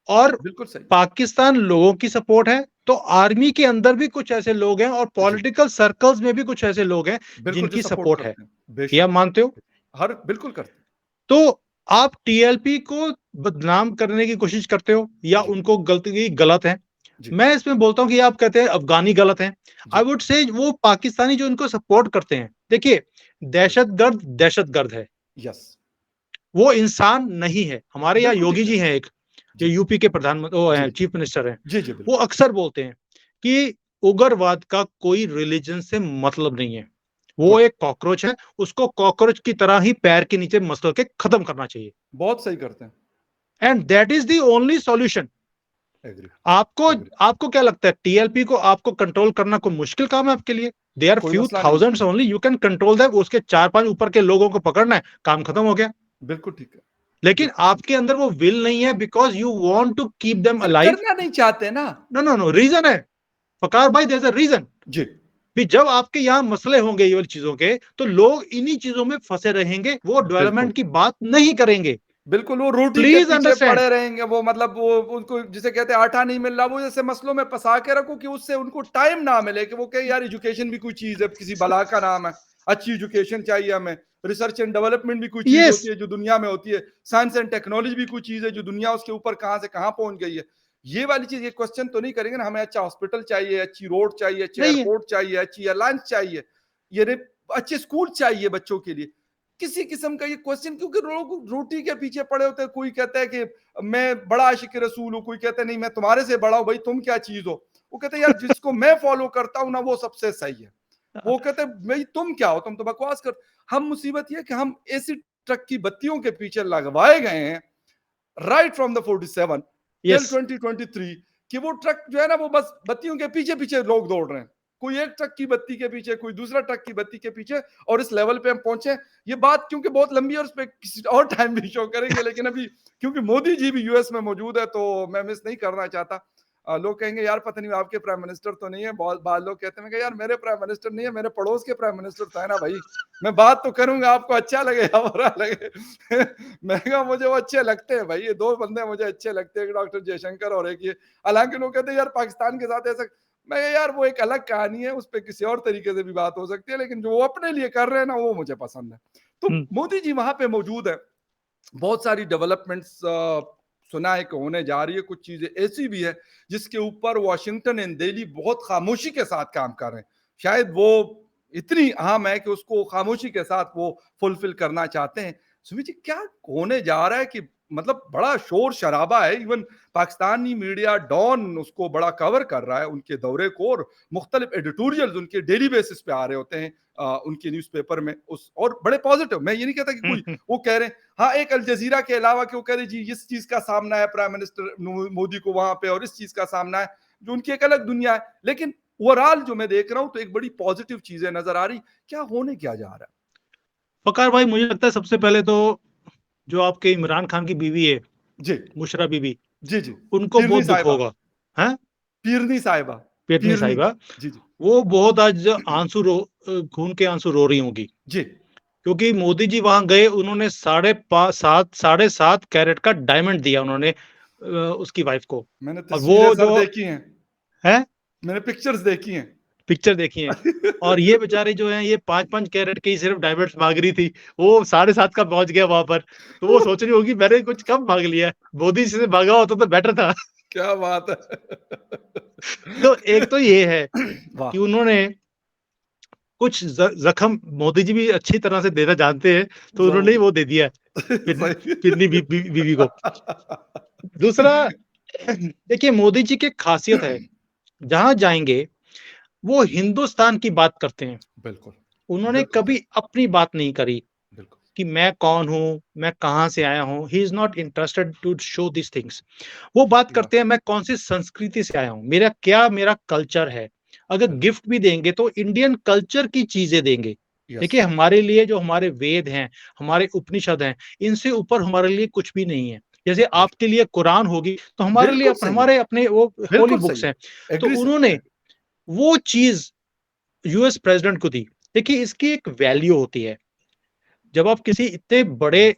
और
बिल्कुल सही,
पाकिस्तान लोगों की सपोर्ट है, तो आर्मी के अंदर भी कुछ ऐसे लोग हैं, और
जी,
पॉलिटिकल सर्कल्स में भी कुछ ऐसे लोग हैं
बिल्कुल जो
जिनकी
सपोर्ट
सपोर्ट है।
करते हैं,
ये आप
बेशक,
मानते हो?
हर बिल्कुल करते हैं।
तो आप टीएलपी को बदनाम करने की कोशिश करते हो, या
जी,
उनको गलती गलत है।
जी,
मैं इसमें बोलता हूँ कि आप कहते हैं अफ़गानी गलत हैं। आई
जी,
वुड से वो पाकिस्तानी जो उनको सपोर्ट करते हैं। देखिए,
जी,
दहशतगर्द दहशतगर्द है।
यस,
वो इंसान नहीं है। हमारे यहाँ
बिल्कुल ठीक
योगी
कह
जी
रहे
हैं
हैं।
एक, जो
जी,
यूपी के प्रधानमंत्री वो
जी,
हैं, चीफ मिनिस्टर हैं।
जी, जी,
वो
बिल्कुल,
अक्सर बोलते हैं कि उग्रवाद का कोई रिलिजन से मतलब नहीं है। वो
गुड,
एक कॉकरोच है, उसको कॉकरोच की तरह ही पैर के नीचे मसल के खत्म करना चाहिए।
बहुत सही करते हैं,
and that is the only solution.
Agree,
आपको
एग्री,
आपको क्या लगता है, टीएलपी को आपको कंट्रोल करना कोई मुश्किल काम है आपके लिए? दे आर
कोई
फ्यू
मसला नहीं है,
thousands only, you can control them. उसके 4-5 ऊपर के लोगों को पकड़ना है, काम खत्म हो गया।
बिल्कुल ठीक है,
लेकिन
बिल्कुल ठीक।
आपके अंदर वो विल नहीं है, because you want to keep them
sir
alive.
करना नहीं चाहते ना।
नो, नो, नो, रीज़न है। फ़कार भाई, देयर इज़ अ रीज़न।
जी,
कि जब आपके यहाँ मसले होंगे ये वाली चीज़ों के, तो लोग इन्हीं चीज़ों में फँसे रहेंगे, वो
बिल्कुल।
डेवलपमेंट की बात नहीं करेंगे।
बिल्कुल, वो रोटी के
प्लीज़
पीछे
अंडरस्टैंड।
पड़े रहेंगे, वो मतलब वो उनको जिसे कहते हैं आटा नहीं मिल रहा, वो जैसे मसलों में फँसा के रखो कि उससे उनको टाइम ना मिले कि वो कहे यार एजुकेशन भी कोई चीज़ है, किसी बला का नाम है, अच्छी एजुकेशन चाहिए हमें, रिसर्च एंड डेवलपमेंट भी कोई चीज़
येस,
होती है जो दुनिया में होती है, साइंस एंड टेक्नोलॉजी भी कोई चीज़ है जो दुनिया उसके ऊपर कहाँ से कहाँ पहुँच गई है। ये वाली चीज़ ये क्वेश्चन तो नहीं करेंगे ना, हमें अच्छा हॉस्पिटल चाहिए, अच्छी रोड चाहिए, अच्छे
नहीं है।
एयरपोर्ट चाहिए, अच्छी एयरलाइन्स चाहिए, ये रे अच्छे स्कूल चाहिए बच्चों के लिए। किसी किस्म का ये क्वेश्चन क्योंकि लोग रोटी के पीछे पड़े होते हैं। कोई कहता है कि मैं बड़ा आशिक रसूल हूँ, कोई कहता है नहीं मैं तुम्हारे से बड़ा हूँ, भाई तुम क्या चीज हो। वो कहते हैं यार जिसको मैं फॉलो करता हूँ ना वो सबसे सही है। वो कहते हैं भाई तुम क्या हो, तुम तो बकवास कर। हम मुसीबत ये कि हम ऐसी ट्रक की बत्तियों के पीछे लगवाए गए हैं right from the 47 till
yes.
2023 कि वो ट्रक जो है ना वो बस बत्तियों के पीछे पीछे लोग दौड़ रहे हैं। कोई एक ट्रक की बत्ती के पीछे, कोई दूसरा ट्रक की बत्ती के पीछे, और इस लेवल पे हम पहुंचे। ये बात क्योंकि बहुत लंबी है और उस पर किसी और टाइम भी शो करेंगे, लेकिन अभी क्योंकि मोदी जी भी यूएस में मौजूद है तो मैं मिस नहीं करना चाहता। लोग कहेंगे यार पता नहीं आपके प्राइम मिनिस्टर तो नहीं है, बहुत बाद लोग कहते हैं यार मेरे प्राइम मिनिस्टर नहीं है, मेरे पड़ोस के प्राइम मिनिस्टर तो है ना भाई, मैं बात तो करूंगा, आपको अच्छा लगे या बुरा लगे। मैं कहा मुझे वो अच्छे लगते हैं भाई, ये दो बंदे मुझे अच्छे लगते हैं, डॉक्टर जयशंकर और एक ये। हालांकि लोग कहते हैं यार पाकिस्तान के साथ ऐसा, मैं कहा, यार वो एक अलग कहानी है, उस पर किसी और तरीके से भी बात हो सकती है, लेकिन जो वो अपने लिए कर रहे हैं ना वो मुझे पसंद है। तो
हम्म,
मोदी जी वहां पे मौजूद है, बहुत सारी डेवलपमेंट्स सुना है कि होने जा रही है, कुछ चीजें ऐसी भी है जिसके ऊपर वॉशिंगटन एंड दिल्ली बहुत खामोशी के साथ काम कर रहे हैं। शायद वो इतनी अहम है कि उसको खामोशी के साथ वो फुलफिल करना चाहते हैं। सुमित जी क्या होने जा रहा है कि मतलब बड़ा शोर शराबा है, इवन पाकिस्तानी मीडिया डॉन उसको बड़ा कवर कर रहा है उनके दौरे को, और मुख्तलिफ एडिटोरियल्स उनके डेली बेसिस पे आ रहे होते हैं उनके न्यूज़पेपर में, उस और बड़े पॉजिटिव। मैं ये नहीं कहता कि कोई
हम्म,
वो कह रहे हैं, हाँ एक अल जजीरा के अलावा कि वो कह रहे जी इस चीज का सामना है प्राइम मिनिस्टर मोदी को वहां पे, और इस चीज का सामना है, जो उनकी एक अलग दुनिया है। लेकिन ओवरऑल जो मैं देख रहा हूं तो एक बड़ी पॉजिटिव चीजें नजर आ रही। क्या होने क्या जा रहा
वकार भाई मुझे लगता है सबसे पहले तो जो आपके इमरान खान की बीवी है,
है? जी
मुशर्रफ बीबी,
जी जी।
उनको
पीरनी
बहुत दुख
साहिबा,
होगा है।
पीरनी साहिबा,
पेटनी
पीरनी।
साहिबा,
जी जी
वो बहुत आज खून के आंसू रो रही होंगी,
जी।
क्योंकि मोदी जी वहां गए, उन्होंने 7.5 कैरेट का डायमंड दिया उन्होंने उसकी वाइफ को।
मैंने
और
तस्वीरें
वो
सर
जो
देखी हैं,
है,
मैंने पिक्चर्स देखी हैं।
पिक्चर देखी है। और ये बेचारे जो है ये 5-5 कैरेट के ही सिर्फ डायमंड्स मांग रही थी, वो 7.5 का पहुंच गया वहां पर। तो वो सोच रही होगी मैंने कुछ कम मांग लिया, मोदी से मांगा होता तो बेटर था।
क्या बात है।
तो एक तो ये है
वाह।
कि उन्होंने कुछ जख्म, मोदी जी भी अच्छी तरह से देना जानते हैं, तो उन्होंने ही
जरूर।
वो दे दिया
सही।
पिन्नी बीवी को। दूसरा, देखिए मोदी जी की खासियत है, जहां जाएंगे वो हिंदुस्तान की बात करते हैं।
बिल्कुल
उन्होंने
बिल्कुल
कभी
सही।
अपनी बात नहीं करी
बिल्कुल।
कि मैं कौन हूं, मैं कहां से आया हूं। He is not interested to show this things. वो बात
या
करते हैं मैं कौन सी संस्कृति से आया हूं, मेरा कल्चर है। अगर
बिल्कुल।
गिफ्ट भी देंगे तो इंडियन कल्चर की चीजें देंगे।
यस।
देखिए हमारे लिए जो हमारे वेद हैं, हमारे उपनिषद हैं, इनसे ऊपर हमारे लिए कुछ भी नहीं है। जैसे आपके लिए कुरान होगी, तो हमारे लिए
बिल्कुल सही है।
हमारे अपने वो होली
बिल्कुल सही
बुक्स हैं।
है,
तो
एग्री सर।
उन्होंने वो चीज यूएस प्रेसिडेंट को दी। देखिए इसकी एक वैल्यू होती है, जब आप किसी इतने बड़े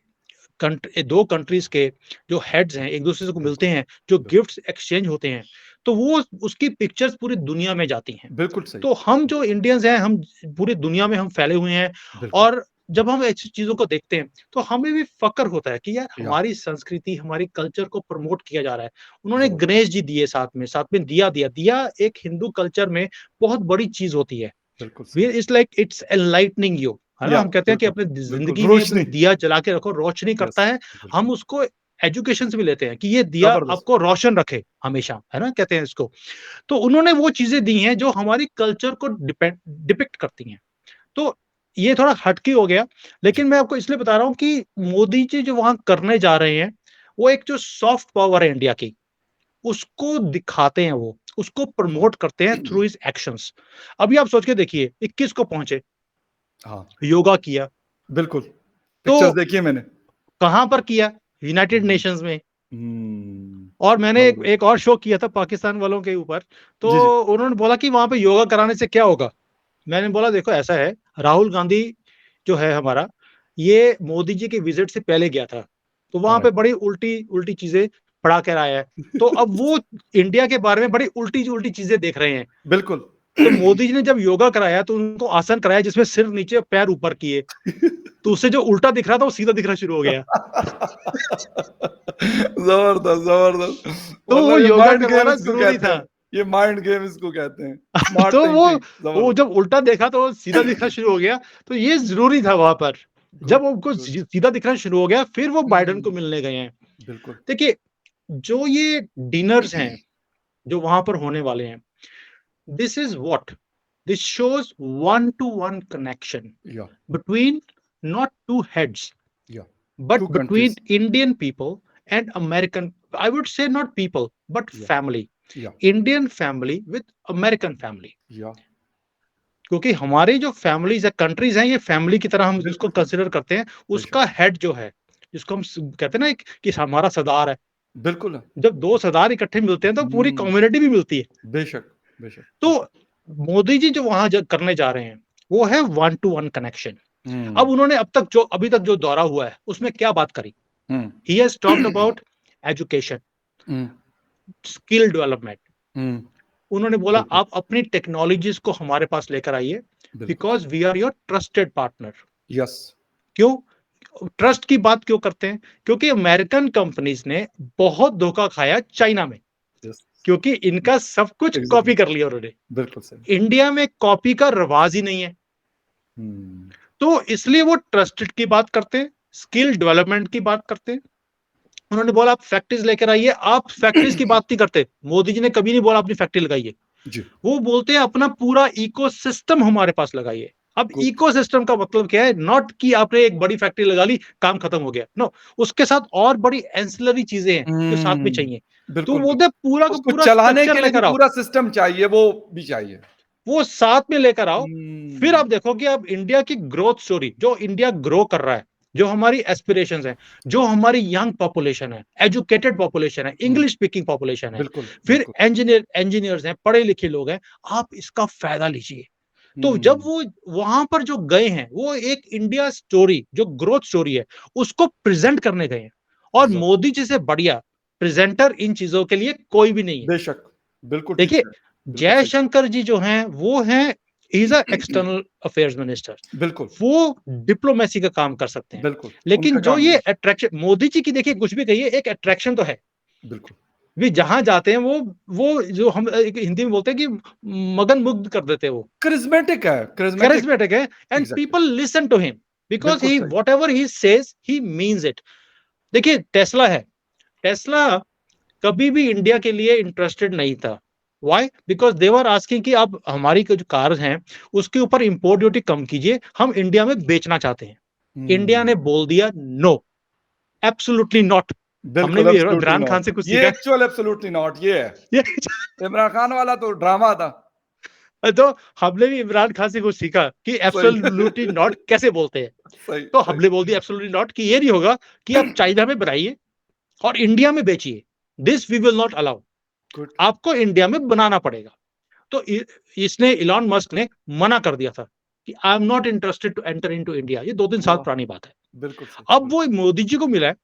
दो कंट्रीज के जो हेड्स हैं एक दूसरे को मिलते
बिल्कुल
हैं, जो
बिल्कुल।
गिफ्ट्स एक्सचेंज होते हैं, तो वो उसकी पिक्चर्स पूरी दुनिया में जाती हैं।
बिल्कुल सही।
तो हम जो इंडियंस हैं, हम पूरी दुनिया में हम फैले हुए हैं।
बिल्कुल।
और जब हम ऐसी चीजों को देखते हैं तो हमें भी फक्र होता है कि यार
या
हमारी संस्कृति, हमारी कल्चर को प्रमोट किया जा रहा है। उन्होंने
जरूर।
गणेश जी दिए, साथ में दिया एक हिंदू कल्चर में बहुत बड़ी चीज होती है।
बिल्कुल
वी
सही।
It's like it's enlightening you, है ना।
या
हम कहते हैं कि
बिल्कुल
अपने
बिल्कुल
जिंदगी में
रोशनी।
दिया जला के रखो, रोशनी
यस
करता है। हम
बिल्कुल।
उसको एजुकेशन से भी लेते हैं कि ये दिया
जबरदस्त।
आपको रोशन रखे हमेशा, है ना, कहते हैं इसको। तो उन्होंने वो चीजें दी हैं जो हमारी कल्चर को डिपिक्ट करती हैं। तो ये थोड़ा हटके हो गया,
जी
लेकिन मैं आपको इसलिए बता रहा हूँ कि मोदी जी जो वहां करने जा रहे हैं, वो एक जो सॉफ्ट पावर है इंडिया की, उसको दिखाते हैं, वो उसको
हाँ।
प्रमोट करते हैं थ्रू हिज एक्शंस। अभी आप सोच के देखिए 21 को पहुंचे,
हाँ
योगा किया,
बिल्कुल।
तो
पिक्चर्स देखी है मैंने।
कहां पर किया, यूनाइटेड
हम्म।
नेशंस में।
हम्म।
और मैंने
जबरदस्त।
एक और शो किया था पाकिस्तान वालों के ऊपर, तो
जी जी।
उन्होंने बोला कि वहां पे योगा कराने से क्या होगा। मैंने बोला देखो ऐसा है, राहुल गांधी जो है हमारा, ये मोदी जी के विजिट से पहले गया था, तो वहां पे
राइट।
बड़ी उल्टी उल्टी चीजें पढ़ा कर आया है। तो अब वो इंडिया के बारे में बड़ी उल्टी उल्टी चीजें देख रहे हैं।
बिल्कुल।
तो मोदी जी ने जब योगा कराया तो उनको आसन कराया जिसमें सिर नीचे पैर ऊपर किए, तो उससे जो उल्टा दिख रहा था वो सीधा दिखना शुरू हो गया।
जबरदस्त जबरदस्त।
तो वो
मतलब ये
योगा
माइंड गेम
करवाना
इसको
जरूरी
कहते
था।
हैं, ये माइंड गेम इसको कहते हैं, स्मार्ट
तो
थिंकिंग।
वो जब
जबरदस्त।
उल्टा देखा तो वो सीधा दिखना शुरू हो गया। तो ये जरूरी था वहां पर। जब
गुड
उनको
गुड।
सीधा दिखना शुरू हो गया, फिर वो बाइडेन को मिलने गए हैं।
बिल्कुल।
देखिए जो ये डिनर्स हैं जो वहां पर होने वाले हैं, this is what, this shows one to one connection
या
between not two heads,
या
but
two
between
countries.
Indian people and American. I would say not people, but
या
family.
या
Indian family with American family.
या
क्योंकि हमारी जो families है, countries हैं, ये फैमिली की तरह हम जिसको
बिल्कुल बिल्कुल।
कंसिडर करते हैं।
बेशक।
उसका हेड जो है, जिसको हम कहते हैं ना कि हमारा सरदार है,
बिल्कुल है।
जब 2 सरदार इकट्ठे मिलते हैं तो पूरी कम्युनिटी भी मिलती है।
बेशक, बेशक।
तो मोदी जी जो वहां करने जा रहे हैं वो है 1 टू 1 कनेक्शन। अब उन्होंने अभी तक जो दौरा हुआ है उसमें क्या बात करी?
Hmm,
he has talked about education,
hmm,
skill development.
Hmm,
उन्होंने बोला
बिल्कुल,
आप अपनी टेक्नोलॉजीज को हमारे पास लेकर आइए,
बिल्कुल
बिकॉज
सही।
We are your trusted partner.
Yes,
क्यों ट्रस्ट की बात क्यों करते हैं? क्योंकि अमेरिकन कंपनीज ने बहुत धोखा खाया चाइना में,
यस,
क्योंकि इनका सब कुछ
एग्ज़ैक्टली,
कॉपी कर लिया उन्होंने।
बिल्कुल सही।
इंडिया में कॉपी का रिवाज ही नहीं है,
हुँ,
तो इसलिए वो ट्रस्टेड की बात करते हैं, स्किल डेवलपमेंट की बात करते हैं। उन्होंने बोला आप फैक्ट्रीज लेकर आइए, आप फैक्ट्रीज की बात नहीं करते। मोदी जी ने कभी नहीं बोला अपनी फैक्ट्री लगाइए,
जी,
वो बोलते हैं अपना पूरा इकोसिस्टम हमारे पास लगाइए। अब
गुड।
इकोसिस्टम का मतलब क्या है? नॉट कि आपने एक बड़ी फैक्ट्री लगा ली, काम खत्म हो गया। नो, उसके साथ और बड़ी एंसिलरी चीजें हैं जो साथ में चाहिए। तो वो
बिल्कुल,
बोलते
बिल्कुल।
हैं पूरा का
उसको
पूरा
चलाने
स्ट्रक्चर
के लिए जो
लेकर आओ,
पूरा सिस्टम चाहिए, वो भी चाहिए।
वो साथ में लेकर आओ। फिर
हुँ,
आप देखोगे अब इंडिया की ग्रोथ स्टोरी, जो इंडिया ग्रो कर रहा है, जो हमारी एस्पिरेशंस हैं, जो हमारी यंग पॉपुलेशन है, एजुकेटेड पॉपुलेशन है,
हुँ,
इंग्लिश स्पीकिंग पॉपुलेशन है,
बिल्कुल,
फिर
बिल्कुल।
इंजीनियर्स हैं, पढ़े लिखे लोग हैं, आप इसका फायदा लीजिए। तो जब
हुँ,
वो वहां पर जो गए हैं, वो एक इंडिया स्टोरी जो ग्रोथ स्टोरी है उसको प्रेजेंट करने गए हैं। और
ज़
मोदी जी से बढ़िया प्रेजेंटर इन चीजों के लिए कोई भी नहीं है।
बेशक, बिल्कुल ठीक
देखिए,
है, बिल्कुल सही।
जयशंकर जी जो हैं वो हैं, is a external affairs minister.
बिल्कुल,
वो डिप्लोमेसी का काम कर सकते हैं।
बिल्कुल,
लेकिन
उनका
जो
काम
ये
ये
अट्रैक्शन मोदी जी की, देखिए कुछ भी कहिए, एक अट्रैक्शन तो है।
बिल्कुल।
वे जहां जाते हैं वो जो हम एक हिंदी में बोलते हैं कि मगन मुग्ध कर देते हैं वो।
करिस्मेटिक है, करिस्मेटिक।
charismatic है, and
exactly,
people listen to him because
बिल्कुल
ही
सही।
Whatever he says he means it. देखिए टेस्ला है, टेस्ला कभी भी इंडिया के लिए इंटरेस्टेड नहीं था। Why? Because they were asking कि आप हमारी जो कार हैं उसके ऊपर इंपोर्ट ड्यूटी कम कीजिए, हम इंडिया में बेचना चाहते हैं। इंडिया
हुँ,
ने बोल दिया नो, एब्सोल्युटली नॉट। हमने
बिल्कुल
भी
एब्सोल्यूटली
इमरान खान
नॉट।
से कुछ
ये
सीखा
एक्चुअल एब्सोल्यूटली नॉट ये है।
है।
इमरान खान वाला तो ड्रामा था।
तो हमने भी इमरान खान से कुछ सीखा कि
सही।
एब्सोल्युटली नॉट कैसे बोलते हैं।
सही,
तो
सही।
हमने बोल दिया एब्सोल्युटली नॉट, कि ये नहीं होगा कि आप चाइना में बनाइए और इंडिया में बेचिए। This we will not allow.
Good.
आपको इंडिया में बनाना पड़ेगा। तो इसने इलॉन मस्क ने मना कर दिया था कि I am not interested to enter into India. ये 2-3 साल
वाह!
पुरानी बात है।
बिल्कुल सही,
अब वो
बिल्कुल।
मोदी जी को मिला है,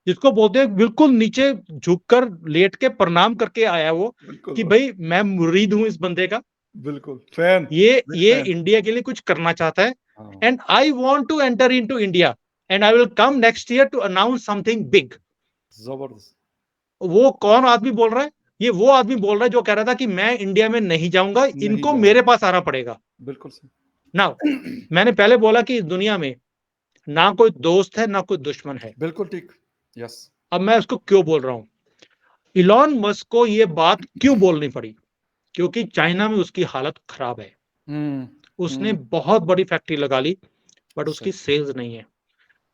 जिसको बोलते हैं बिल्कुल नीचे झुककर लेट के प्रणाम करके आया वो,
बिल्कुल,
कि भाई मैं मुरीद हूं इस बंदे का।
बिल्कुल। फैन, बिग
ये
फैन।
इंडिया के लिए कुछ करना चाहता है,
हाँ,
and I want to enter into India and I will come next year to announce something big.
ज़बरदस्त।
वो कौन आदमी बोल रहा है? ये वो आदमी बोल रहा है जो कह रहा था कि मैं इंडिया में नहीं जाऊंगा,
नहीं
इनको
जाऊँगा।
मेरे पास आना पड़ेगा।
बिल्कुल सही।
नाउ, मैंने पहले बोला कि इस दुनिया में ना कोई दोस्त है ना कोई दुश्मन है।
बिल्कुल ठीक। यस।
अब मैं उसको क्यों बोल रहा हूं? इलॉन मस्क को ये बात क्यों बोलनी पड़ी? क्योंकि चाइना में उसकी हालत खराब है।
हुँ,
उसने
हुँ।
बहुत बड़ी फैक्ट्री लगा ली, बट उसकी
सही।
सेल्स नहीं है।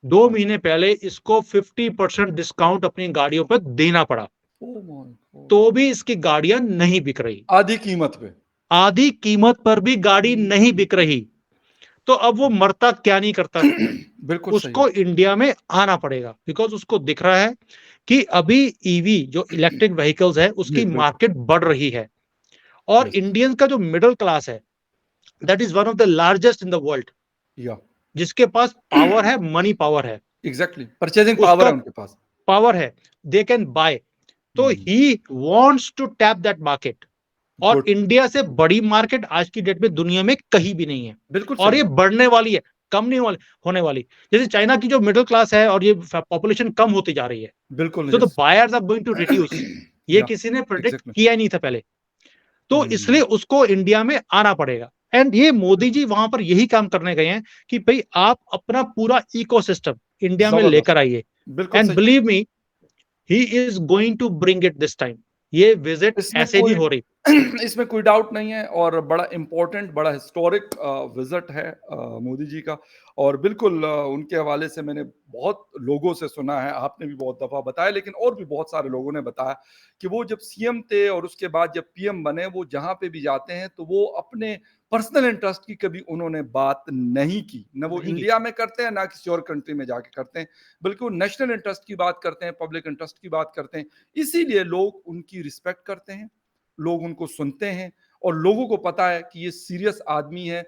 2
हाँ।
महीने पहले इसको 50% डिस्काउंट अपनी गाड़ियों पर देना पड़ा,
ओह माय गॉड!
तो भी इसकी गाड़ियां नहीं बिक रही।
आधी कीमत पे।
आधी कीमत पर भी गाड़ी नहीं
हुँ।
बिक रही। तो अब वो मरता क्या नहीं करता?
बिल्कुल सही।
उसको इंडिया में आना पड़ेगा, बिकॉज उसको दिख रहा है कि अभी ईवी जो इलेक्ट्रिक व्हीकल्स है
जी,
उसकी
बिल्कुल।
मार्केट बढ़ रही है। और
यस।
इंडियंस का जो मिडिल क्लास है, that is one of the largest in the world,
या
जिसके पास पावर है, मनी पावर है,
एग्ज़ैक्टली परचेज़िंग पावर
उसका
है उनके पास।
पावर है, दे कैन बाय। तो
hmm,
he wants to tap that market. और
गुड।
इंडिया से बड़ी मार्केट आज की डेट में दुनिया में कहीं भी नहीं है।
बिल्कुल
और
सही।
ये बढ़ने वाली है, कम नहीं वाली होने वाली। जैसे चाइना की जो मिडिल क्लास है और ये पॉपुलेशन कम होती जा रही है,
बिल्कुल
तो the
yes.
Buyers are going to reduce. ये
या
किसी ने प्रेडिक्ट
एग्ज़ैक्टली।
किया ही नहीं था पहले। तो इसलिए
हुँ,
उसको इंडिया में आना पड़ेगा। एंड ये मोदी जी वहां पर यही काम करने गए हैं कि भाई आप अपना पूरा इकोसिस्टम इंडिया में
ज़बरदस्त।
लेकर आइए।
बिल्कुल
एंड
सही।
Believe me, he is going to bring it this time. ये विजिट
इसमें
ऐसे नहीं
कोई
हो रही।
इसमें कोई डाउट नहीं है और बड़ा इम्पोर्टेंट, बड़ा हिस्टोरिक विज़िट है मोदी जी का और बिल्कुल उनके हवाले से मैंने बहुत लोगों से सुना है, आपने भी बहुत दफ़ा बताया लेकिन और भी बहुत सारे लोगों ने बताया कि वो जब सीएम थे और उसके बाद जब पीएम बने, वो जहाँ पे भी जाते हैं तो वो अपने पर्सनल इंटरेस्ट की कभी उन्होंने बात नहीं की। ना वो
नहीं की।
इंडिया में करते हैं, ना किसी और कंट्री में जाके करते हैं, बल्कि वो नेशनल इंटरेस्ट की बात करते हैं, पब्लिक इंटरेस्ट की बात करते हैं। इसीलिए लोग उनकी रिस्पेक्ट करते हैं, लोग उनको सुनते हैं और लोगों को पता है कि ये सीरियस आदमी है।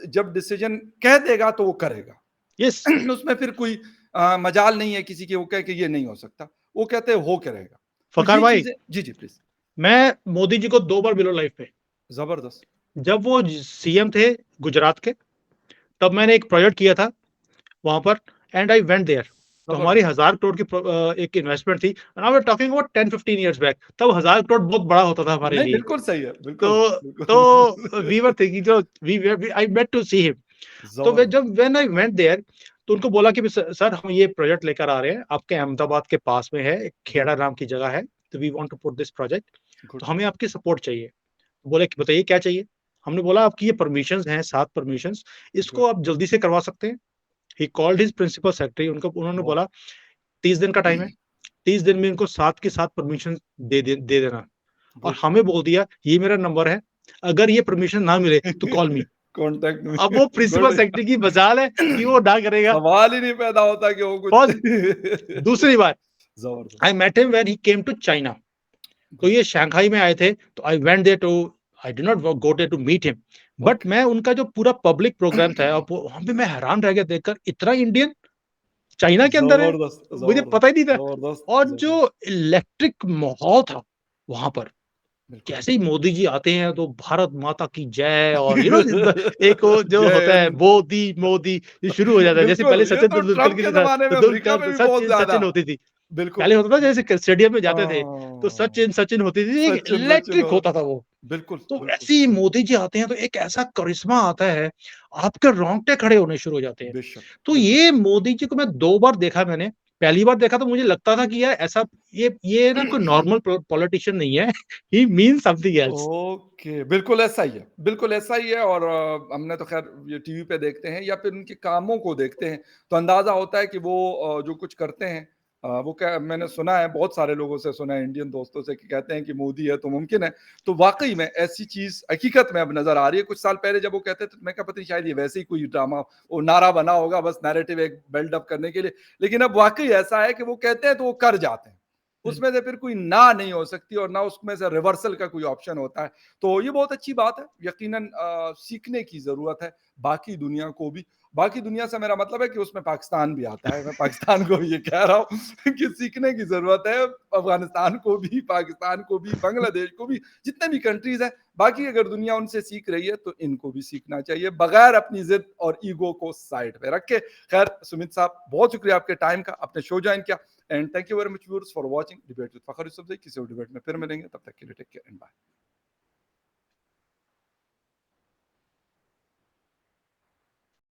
जब डिसीजन कह देगा तो वो करेगा।
यस।
उसमें फिर कोई मजाल नहीं है किसी के वो कहे कि ये नहीं हो सकता। वो कहते हैं हो के रहेगा। तो
फ़ख़र
ये
भाई,
चीज़ें जी, जी, प्लीज़।
मैं मोदी जी को 2 बार मिला लाइफ़ में।
ज़बरदस्त।
जब वो सीएम थे गुजरात के, तब मैंने एक प्रोजेक्ट किया था वहाँ पर, एंड आई वेंट देयर। तो हमारी
ज़बरदस्त।
1000 करोड़ की एक इन्वेस्टमेंट थी, and I am talking about 10-15 years back. तब 1000 करोड़ बहुत बड़ा होता था हमारे
नहीं,
लिए।
बिल्कुल सही है, बिल्कुल,
तो वी वर
बिल्कुल।
थिंकिंग, जो we way I met to see him. तो वे
ज़बरदस्त।
जब व्हेन आई वेंट देयर, तो उनको बोला कि सर हम ये प्रोजेक्ट लेकर आ रहे हैं, आपके अहमदाबाद के पास में है, एक
गुड,
खेड़ा नाम की जगह है, तो we want to put this project,
good,
तो हमें आपकी सपोर्ट चाहिए। बोले कि बताइए क्या चाहिए? हमने बोला आपकी ये परमिशंस हैं, 7 परमिशंस,
गुड।
इसको आप जल्दी से करवा सकते हैं? He called his principal secretary, उनको उन्होंने
वाह!
बोला 30 दिन का टाइम है, 30 दिन में इनको 7 की 7 परमिशन दे देना। और
गुड।
हमें बोल दिया ये मेरा नंबर है, अगर ये परमिशन ना मिले तो कॉल मी।
कॉन्टैक्ट में
अब वो प्रिंसिपल
गुड।
सेक्रेटरी की मजाल है कि वो ना करेगा।
सवाल ही नहीं पैदा होता कि वो कुछ
और दूसरी बात,
ज़बरदस्त।
I met him when he came to China. तो
गुड।
ये शंघाई में आए थे, तो I went there too, I did not go there to meet him, but
okay.
मैं उनका जो पूरा पब्लिक प्रोग्राम था, अब वहाँ पे मैं हैरान रह गया देखकर, इतना इंडियन चाइना के अंदर है,
ज़बरदस्त,
मुझे
ज़बरदस्त,
पता ही नहीं था।
ज़बरदस्त,
और जो
ज़बरदस्त।
इलेक्ट्रिक माहौल था वहाँ पर,
बिल्कुल।
जैसे ही मोदी जी आते हैं तो भारत माता की जय, और एक वो जो
जय
होता है
हिंद।
मोदी मोदी, ये शुरू हो जाता है। जैसे
बिल्कुल,
पहले
ये
सचिन
तो
तेंदुलकर
ट्रम्प
के
के
लिए था,
ज़माने में अफ्रीका में
तेंदुलकर
भी बहुत
सचिन
ज़्यादा।
सचिन होती थी।
बिल्कुल।
पहले होता था जैसे स्टेडियम में जाते थे, तो
हाँ।
सचिन सचिन होती थी, एक
सचिन, सचिन
इलेक्ट्रिक
और
होता था वो।
बिल्कुल,
तो
बिल्कुल।
ऐसे ही मोदी जी आते हैं तो एक ऐसा करिश्मा आता है, आपके रोंगटे खड़े होने शुरू हो जाते हैं।
बेशक,
तो
बिल्कुल।
ये मोदी जी को मैं 2 बार देखा मैंने। पहली बार देखा तो मुझे लगता था कि यार ऐसा, ये ना कोई नॉर्मल पॉलिटिशियन नहीं है, ही मीन्स समथिंग एल्स।
ओके, बिल्कुल ऐसा ही है, बिल्कुल ऐसा ही है और हमने तो ख़ैर ये टीवी पे देखते हैं या फिर उनके कामों को देखते हैं, तो अंदाज़ा होता है कि वो जो कुछ करते हैं वो क्या मैंने सुना है, बहुत सारे लोगों से सुना है, इंडियन दोस्तों से कि कहते हैं कि मोदी है तो मुमकिन है। तो वाक़ई में ऐसी चीज़ हकीकत में अब नज़र आ रही है। कुछ साल पहले जब वो कहते थे तो मैं कहा पता नहीं शायद ये वैसे ही कोई ड्रामा वो नारा बना होगा बस नैरेटिव एक बिल्ड अप करने के लिए। लेकिन अब वाक़ई ऐसा है कि वो कहते हैं तो वो कर जाते हैं। उसमें से फिर कोई ना नहीं हो सकती और ना उसमें से रिवर्सल का कोई ऑप्शन होता है। तो ये बहुत अच्छी बात है। यकीनन सीखने की ज़रूरत है बाकी दुनिया को भी। बाकी दुनिया से मेरा मतलब है कि उसमें पाकिस्तान भी आता है। मैं पाकिस्तान को भी ये कह रहा हूँ कि सीखने की ज़रूरत है अफ़गानिस्तान को भी, पाकिस्तान को भी, बांग्लादेश को भी, जितने भी कंट्रीज़ हैं। बाकी अगर दुनिया उनसे सीख रही है तो इनको भी सीखना चाहिए बगैर अपनी ज़िद और ईगो को साइड पे रख के। खैर सुमित साहब बहुत शुक्रिया आपके टाइम का, आपने शो जॉइन किया। And thank you very much viewers for watching debate with Fakhar Yousafzai. किसी और डिबेट में फिर मिलेंगे, तब तक के लिए टेक केयर एंड बाय।